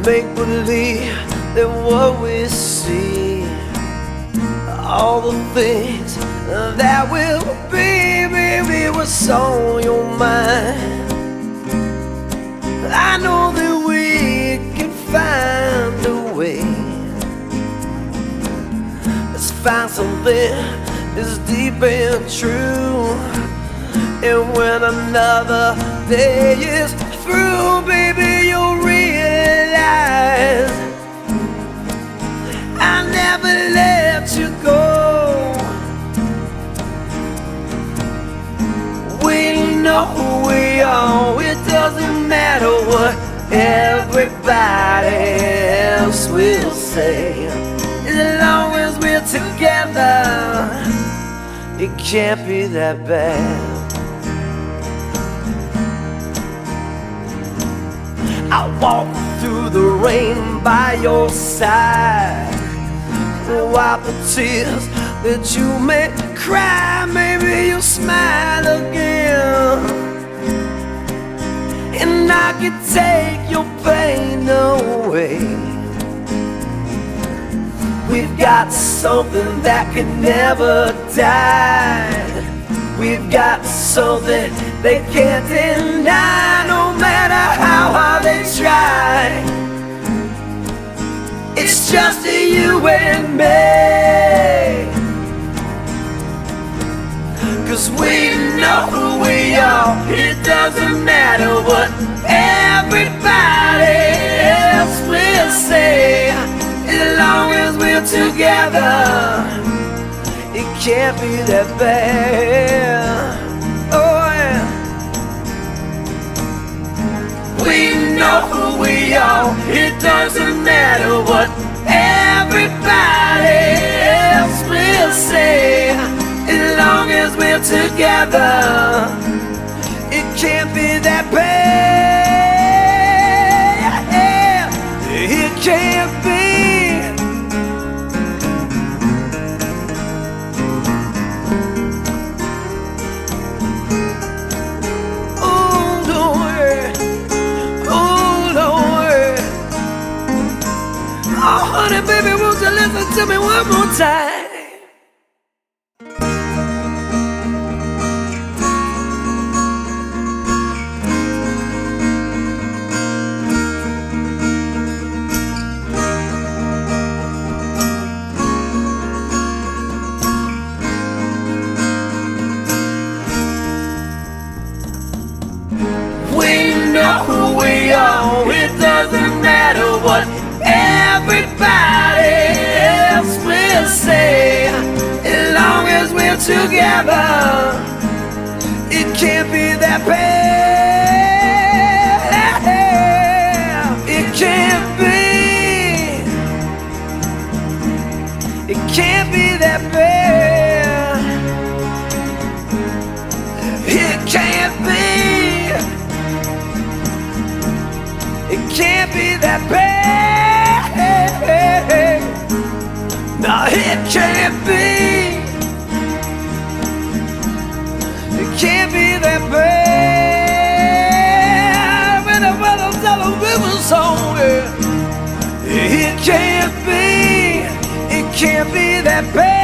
make believe that what we see, all the things that will be, baby, what's on your mind. I know that we can find a way. Let's find something that's deep and true. And when another day is through, baby, you'll realize I never let you go. We know who we are. It doesn't matter what everybody else will say. As long as we're together, it can't be that bad. I walk through the rain by your side, wipe the tears that you may cry. Maybe you'll smile again, and I can take your pain away. We've got something that can never die. We've got something they can't deny. No matter how hard they try, it's just you and me. 'Cause we know who we are. It doesn't matter what everybody else will say. As long as we're together, it can't be that bad. Oh yeah. We know who we are. It doesn't matter what everybody else will say. As long as we're together, it can't be that bad. It can't be. Oh, honey, baby, won't you listen to me one more time? We know who we are. It doesn't matter what everybody else will say. As long as we're together, it can't be that bad. It can't be. It can't be that bad. It can't be. It can't be that bad. No, it can't be. It can't be that bad. When the weather's all a river somewhere, it can't be. It can't be that bad.